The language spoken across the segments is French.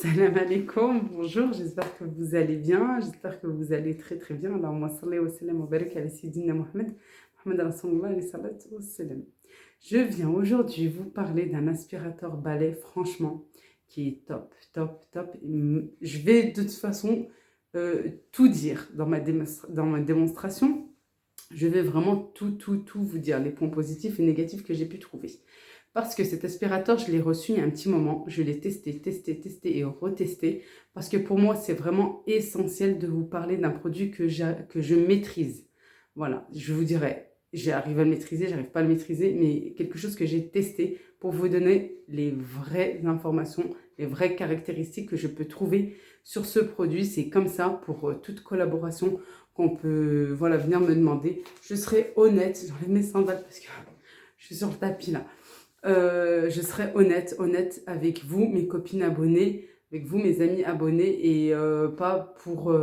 Salam alaikum, bonjour, j'espère que vous allez bien, j'espère que vous allez très très bien. Allahumma salli wa sallam wa barik ala sayyidina Muhammad, Muhammad Rasulullah alayhi salatu wa salam. Je viens aujourd'hui vous parler d'un aspirateur balai, franchement, qui est top, top, top. Je vais de toute façon tout dire dans ma démonstration. Je vais vraiment tout vous dire, les points positifs et négatifs que j'ai pu trouver. Parce que cet aspirateur, je l'ai reçu il y a un petit moment. Je l'ai testé et retesté. Parce que pour moi, c'est vraiment essentiel de vous parler d'un produit que je maîtrise. Voilà, je vous dirais, j'arrive à le maîtriser, j'arrive pas à le maîtriser, mais quelque chose que j'ai testé pour vous donner les vraies informations, les vraies caractéristiques que je peux trouver sur ce produit. C'est comme ça pour toute collaboration qu'on peut venir me demander. Je serai honnête, j'enlève mes sandales parce que je suis sur le tapis là. Je serai honnête avec vous, mes copines abonnées, avec vous, mes amis abonnés, et pas pour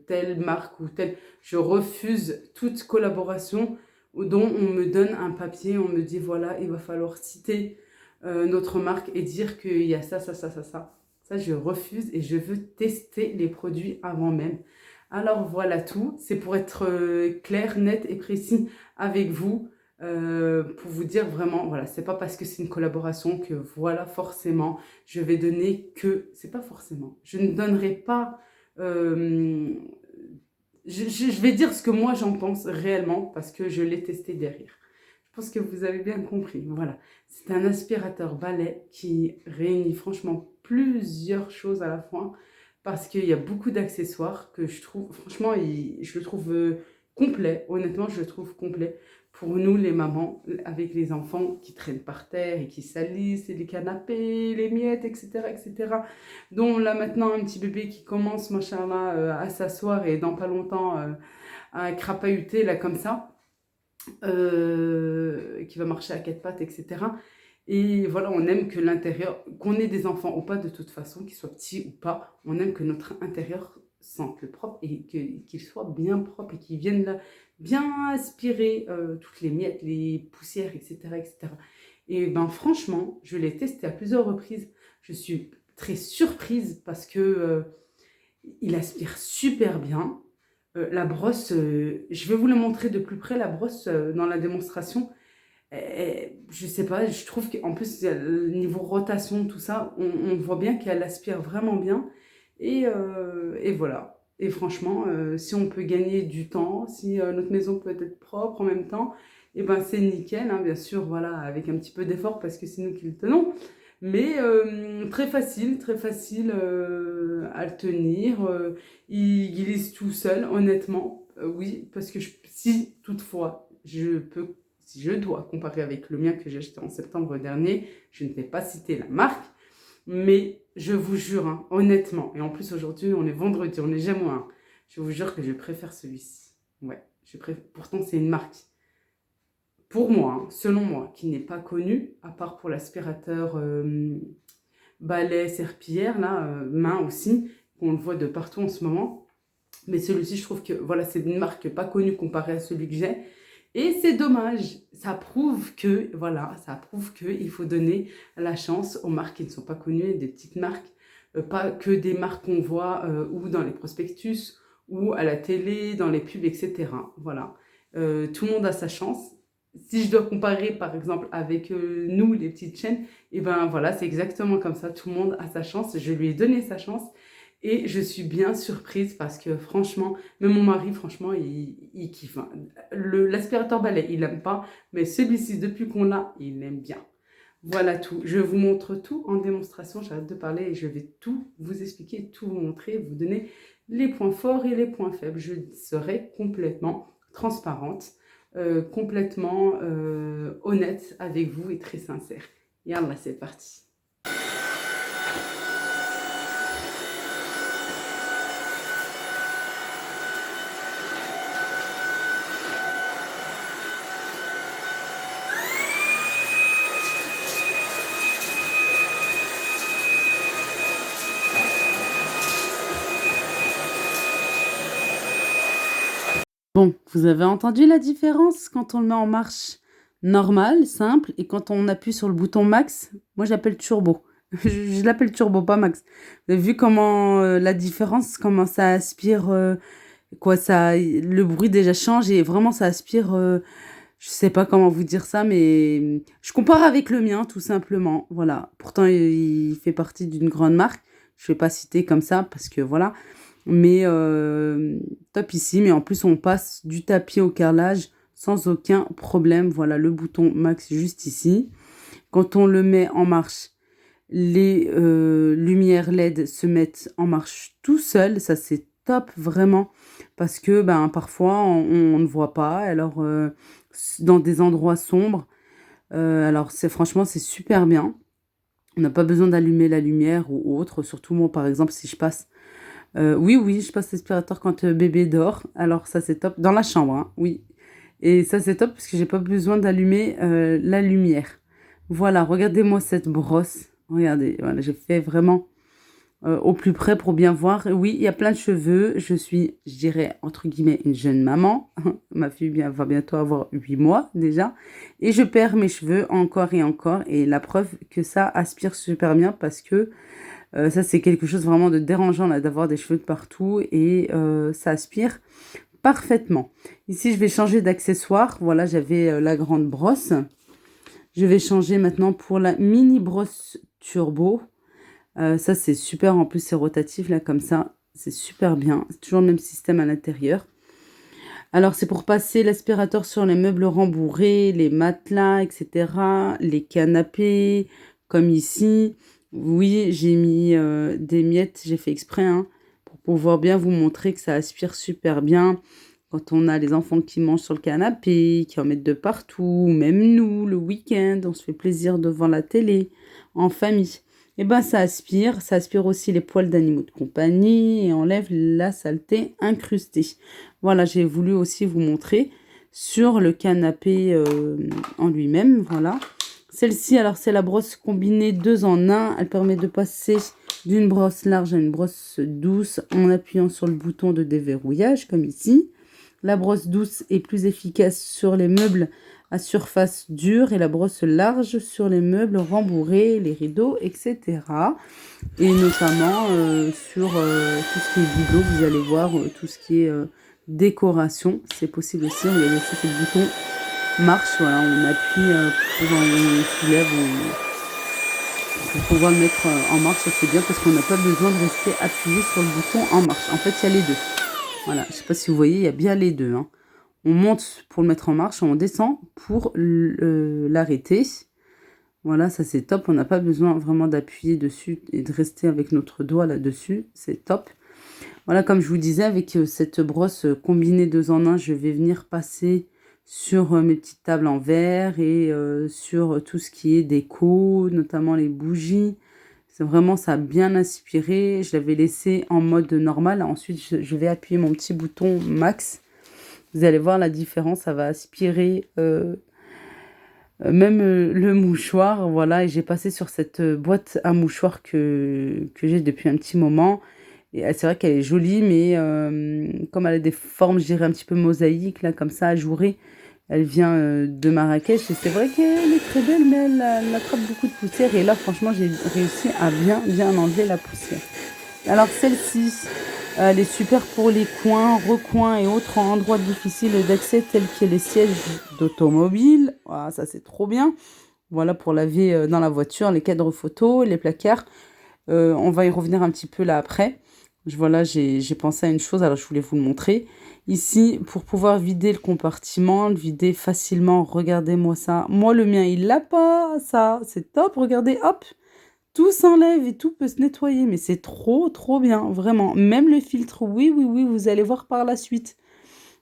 telle marque ou telle. Je refuse toute collaboration dont on me donne un papier, on me dit voilà, il va falloir citer notre marque et dire qu'il y a ça. Ça, je refuse et je veux tester les produits avant même. Alors voilà tout, c'est pour être clair, net et précis avec vous. Pour vous dire vraiment, voilà, c'est pas parce que c'est une collaboration que voilà, forcément, je vais donner que, c'est pas forcément, je ne donnerai pas, je vais dire ce que moi j'en pense réellement parce que je l'ai testé derrière. Je pense que vous avez bien compris, voilà. C'est un aspirateur balai qui réunit franchement plusieurs choses à la fois parce qu'il y a beaucoup d'accessoires que je trouve, franchement, je le trouve complet, honnêtement, je le trouve complet. Pour nous, les mamans, avec les enfants qui traînent par terre et qui salissent, et les canapés, les miettes, etc., etc. Dont là maintenant, un petit bébé qui commence, machallah, à s'asseoir et dans pas longtemps à crapahuter, là, comme ça, qui va marcher à quatre pattes, etc. Et voilà, on aime que l'intérieur, qu'on ait des enfants ou pas, de toute façon, qu'ils soient petits ou pas, on aime que notre intérieur sente le propre et qu'il soit bien propre et qu'il vienne là bien aspirer toutes les miettes, les poussières, etc., etc. Et ben franchement, je l'ai testé à plusieurs reprises. Je suis très surprise parce que il aspire super bien. La brosse, je vais vous la montrer de plus près, la brosse dans la démonstration. Je sais pas, je trouve qu'en plus, niveau rotation, tout ça, on voit bien qu'elle aspire vraiment bien. Et voilà. Et franchement, si on peut gagner du temps, si notre maison peut être propre en même temps, et ben c'est nickel, hein, bien sûr, voilà, avec un petit peu d'effort parce que c'est nous qui le tenons. Mais très facile à le tenir. Il glisse tout seul, honnêtement. Oui, parce que si toutefois si je dois comparer avec le mien que j'ai acheté en septembre dernier, je ne vais pas citer la marque, mais je vous jure, hein, honnêtement, et en plus aujourd'hui on est vendredi, on est jamais moins, je vous jure que je préfère celui-ci. Ouais, pourtant c'est une marque, pour moi, hein, selon moi, qui n'est pas connue, à part pour l'aspirateur balai serpillière, là, main aussi, qu'on le voit de partout en ce moment. Mais celui-ci, je trouve que voilà, c'est une marque pas connue comparée à celui que j'ai. Et c'est dommage. Ça prouve que, voilà, ça prouve qu'il faut donner la chance aux marques qui ne sont pas connues, des petites marques, pas que des marques qu'on voit ou dans les prospectus ou à la télé, dans les pubs, etc. Voilà. Tout le monde a sa chance. Si je dois comparer, par exemple, avec nous, les petites chaînes, et ben voilà, c'est exactement comme ça. Tout le monde a sa chance. Je lui ai donné sa chance. Et je suis bien surprise parce que franchement, même mon mari, franchement, il kiffe. Hein. L'aspirateur balai, il n'aime pas, mais celui-ci, depuis qu'on l'a, il aime bien. Voilà tout. Je vous montre tout en démonstration. J'arrête de parler et je vais tout vous expliquer, tout vous montrer, vous donner les points forts et les points faibles. Je serai complètement transparente, complètement honnête avec vous et très sincère. Yallah, c'est parti. Bon, vous avez entendu la différence quand on le met en marche normale, simple, et quand on appuie sur le bouton max, moi j'appelle turbo. Je l'appelle turbo, pas max. Vous avez vu comment la différence, comment ça aspire, quoi, ça, le bruit déjà change et vraiment ça aspire. Je sais pas comment vous dire ça, mais je compare avec le mien, tout simplement. Voilà. Pourtant, il fait partie d'une grande marque. Je vais pas citer comme ça parce que voilà. Mais top ici. Mais en plus, on passe du tapis au carrelage sans aucun problème. Voilà le bouton max juste ici. Quand on le met en marche, les lumières LED se mettent en marche tout seul. Ça, c'est top vraiment. Parce que ben, parfois, on ne voit pas. Alors, dans des endroits sombres. Alors, franchement, c'est super bien. On n'a pas besoin d'allumer la lumière ou autre. Surtout moi, par exemple, si je passe. Oui, oui, je passe l'aspirateur quand bébé dort. Alors, ça, c'est top. Dans la chambre, hein, oui. Et ça, c'est top parce que j'ai pas besoin d'allumer la lumière. Voilà, regardez-moi cette brosse. Regardez, voilà, j'ai fait vraiment au plus près pour bien voir. Oui, il y a plein de cheveux. Je suis, je dirais, entre guillemets, une jeune maman. Ma fille va bientôt avoir 8 mois déjà. Et je perds mes cheveux encore et encore. Et la preuve que ça aspire super bien parce que ça, c'est quelque chose vraiment de dérangeant là, d'avoir des cheveux de partout. Et ça aspire parfaitement. Ici, je vais changer d'accessoire. Voilà, j'avais la grande brosse. Je vais changer maintenant pour la mini brosse turbo. Ça, c'est super. En plus, c'est rotatif, là, comme ça. C'est super bien. C'est toujours le même système à l'intérieur. Alors, c'est pour passer l'aspirateur sur les meubles rembourrés, les matelas, etc. Les canapés, comme ici. Oui, j'ai mis des miettes. J'ai fait exprès, hein, pour pouvoir bien vous montrer que ça aspire super bien. Quand on a les enfants qui mangent sur le canapé, qui en mettent de partout, même nous, le week-end, on se fait plaisir devant la télé, en famille. Et ben ça aspire aussi les poils d'animaux de compagnie et enlève la saleté incrustée. Voilà, j'ai voulu aussi vous montrer sur le canapé en lui-même, voilà. Celle-ci, alors c'est la brosse combinée 2 en 1. Elle permet de passer d'une brosse large à une brosse douce en appuyant sur le bouton de déverrouillage, comme ici. La brosse douce est plus efficace sur les meubles à surface dure et la brosse large sur les meubles rembourrés, les rideaux, etc. Et notamment sur tout ce qui est bibelot, vous allez voir tout ce qui est décoration. C'est possible aussi. Il y a aussi le bouton marche. Voilà, on appuie pour on soulève pour pouvoir le mettre en marche. Ça c'est bien parce qu'on n'a pas besoin de rester appuyé sur le bouton en marche. En fait, il y a les deux. Voilà, je ne sais pas si vous voyez, il y a bien les deux, hein. On monte pour le mettre en marche, on descend pour l'arrêter. Voilà, ça c'est top. On n'a pas besoin vraiment d'appuyer dessus et de rester avec notre doigt là-dessus. C'est top. Voilà, comme je vous disais, avec cette brosse combinée 2 en 1, je vais venir passer sur mes petites tables en verre et sur tout ce qui est déco, notamment les bougies. C'est vraiment, ça a bien aspiré. Je l'avais laissé en mode normal. Ensuite, je vais appuyer mon petit bouton max. Vous allez voir la différence. Ça va aspirer même le mouchoir. Voilà, et j'ai passé sur cette boîte à mouchoirs que j'ai depuis un petit moment. Et c'est vrai qu'elle est jolie, mais comme elle a des formes, je dirais, un petit peu mosaïques, là, comme ça, ajourées. Elle vient de Marrakech et c'est vrai qu'elle est très belle, mais elle attrape beaucoup de poussière. Et là, franchement, j'ai réussi à bien enlever la poussière. Alors, celle-ci, elle est super pour les coins, recoins et autres endroits difficiles d'accès, tels que les sièges d'automobile. Voilà, ça, c'est trop bien. Voilà, pour laver dans la voiture, les cadres photos, les placards. On va y revenir un petit peu là après. Voilà, j'ai pensé à une chose, alors je voulais vous le montrer. Ici, pour pouvoir vider le compartiment, le vider facilement, regardez-moi ça. Moi, le mien, il l'a pas, ça. C'est top, regardez, hop, tout s'enlève et tout peut se nettoyer. Mais c'est trop bien, vraiment. Même le filtre, oui, vous allez voir par la suite.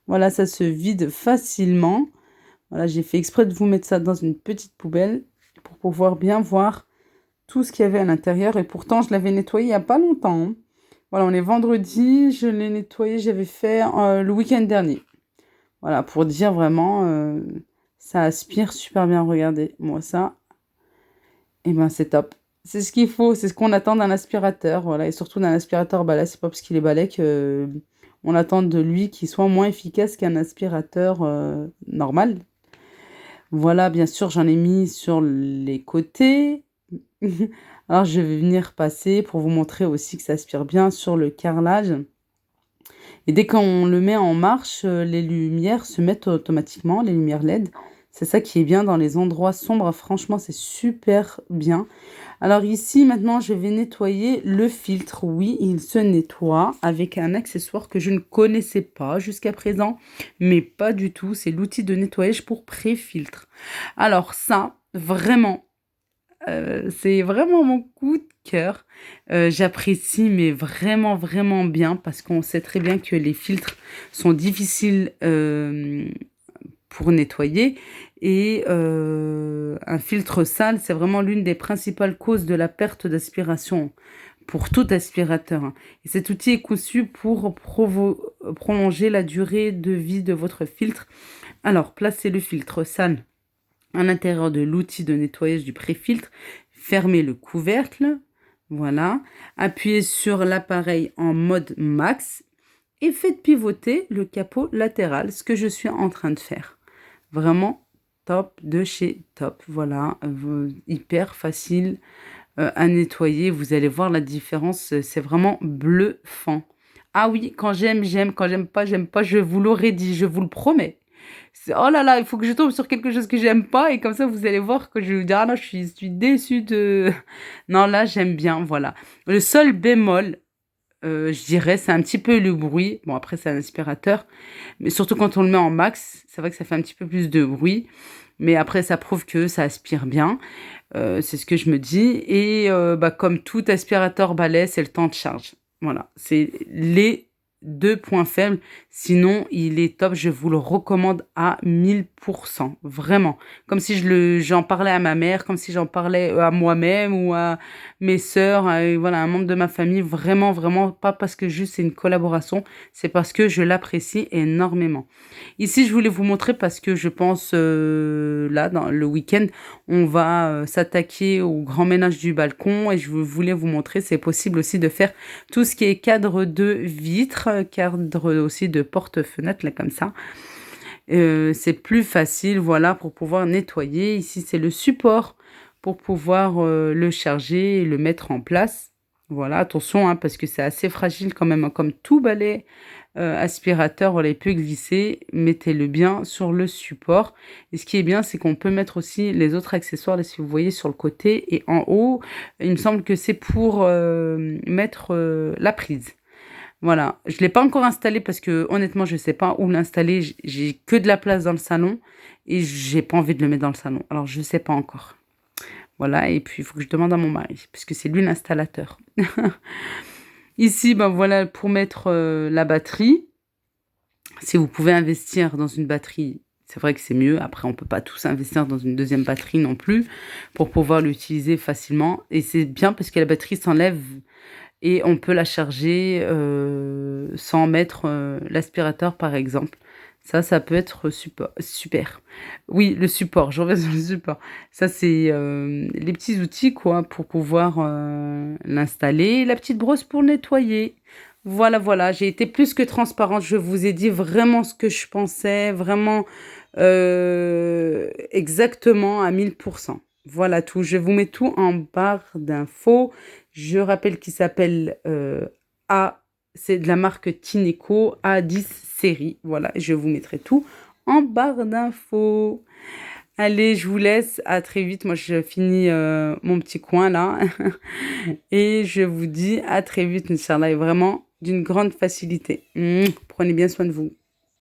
Voilà, ça se vide facilement. Voilà, j'ai fait exprès de vous mettre ça dans une petite poubelle pour pouvoir bien voir tout ce qu'il y avait à l'intérieur. Et pourtant, je l'avais nettoyé il n'y a pas longtemps, hein. Voilà, on est vendredi, je l'ai nettoyé, j'avais fait le week-end dernier. Voilà, pour dire vraiment, ça aspire super bien. Regardez, moi ça, et ben c'est top. C'est ce qu'il faut, c'est ce qu'on attend d'un aspirateur. Voilà, et surtout d'un aspirateur balai. C'est pas parce qu'il est balai que on attend de lui qu'il soit moins efficace qu'un aspirateur normal. Voilà, bien sûr, j'en ai mis sur les côtés. Alors, je vais venir passer pour vous montrer aussi que ça aspire bien sur le carrelage. Et dès qu'on le met en marche, les lumières se mettent automatiquement, les lumières LED. C'est ça qui est bien dans les endroits sombres. Franchement, c'est super bien. Alors ici, maintenant, je vais nettoyer le filtre. Oui, il se nettoie avec un accessoire que je ne connaissais pas jusqu'à présent, mais pas du tout. C'est l'outil de nettoyage pour pré-filtre. Alors ça, vraiment, c'est vraiment mon coup de cœur. J'apprécie, mais vraiment, vraiment bien, parce qu'on sait très bien que les filtres sont difficiles pour nettoyer. Et un filtre sale, c'est vraiment l'une des principales causes de la perte d'aspiration pour tout aspirateur, hein. Et cet outil est conçu pour prolonger la durée de vie de votre filtre. Alors, placez le filtre sale à l'intérieur de l'outil de nettoyage du pré-filtre. Fermez le couvercle. Voilà. Appuyez sur l'appareil en mode max et faites pivoter le capot latéral, ce que je suis en train de faire. Vraiment top de chez top. Voilà, hyper facile à nettoyer. Vous allez voir la différence, c'est vraiment bluffant. Ah oui, quand j'aime, j'aime. Quand j'aime pas, je vous l'aurais dit, je vous le promets. Oh là là, il faut que je tombe sur quelque chose que j'aime pas et comme ça vous allez voir que je vais vous dire, ah non, je suis déçue de... Non, là, j'aime bien, voilà. Le seul bémol, je dirais, c'est un petit peu le bruit. Bon, après, c'est un aspirateur, mais surtout quand on le met en max, c'est vrai que ça fait un petit peu plus de bruit. Mais après, ça prouve que ça aspire bien. C'est ce que je me dis. Et comme tout aspirateur balai, c'est le temps de charge. Voilà, c'est les deux points faibles. Sinon, il est top. Je vous le recommande à 1000%. Vraiment. Comme si j'en parlais à ma mère, comme si j'en parlais à moi-même ou à mes sœurs, voilà, un membre de ma famille. Vraiment, vraiment, pas parce que juste c'est une collaboration, c'est parce que je l'apprécie énormément. Ici, je voulais vous montrer parce que je pense, là, dans le week-end, on va s'attaquer au grand ménage du balcon et je voulais vous montrer, c'est possible aussi de faire tout ce qui est cadre de vitres, cadre aussi de porte-fenêtres, là, comme ça. C'est plus facile, voilà, pour pouvoir nettoyer. Ici, c'est le support pour pouvoir le charger et le mettre en place. Voilà, attention, hein, parce que c'est assez fragile quand même, hein, comme tout balai aspirateur, voilà, il peut glisser. Mettez-le bien sur le support. Et ce qui est bien, c'est qu'on peut mettre aussi les autres accessoires, là, si vous voyez, sur le côté et en haut. Il me semble que c'est pour mettre la prise. Voilà, je ne l'ai pas encore installé parce que honnêtement, je ne sais pas où l'installer. J'ai que de la place dans le salon et j'ai pas envie de le mettre dans le salon. Alors, je ne sais pas encore. Voilà, et puis il faut que je demande à mon mari, puisque c'est lui l'installateur. Ici, ben voilà, pour mettre la batterie. Si vous pouvez investir dans une batterie, c'est vrai que c'est mieux. Après, on ne peut pas tous investir dans une deuxième batterie non plus pour pouvoir l'utiliser facilement. Et c'est bien parce que la batterie s'enlève et on peut la charger sans mettre l'aspirateur, par exemple. Ça peut être super. Oui, le support, je reviens sur le support. Ça, c'est les petits outils, quoi, pour pouvoir l'installer. La petite brosse pour nettoyer. Voilà, voilà, j'ai été plus que transparente. Je vous ai dit vraiment ce que je pensais, vraiment exactement à 1000%. Voilà tout. Je vous mets tout en barre d'infos. Je rappelle qu'il s'appelle A, c'est de la marque Tineco A10 série. Voilà, je vous mettrai tout en barre d'infos. Allez, je vous laisse. À très vite. Moi, je finis mon petit coin là. Et je vous dis à très vite, Inch'Allah. Et vraiment d'une grande facilité. Prenez bien soin de vous.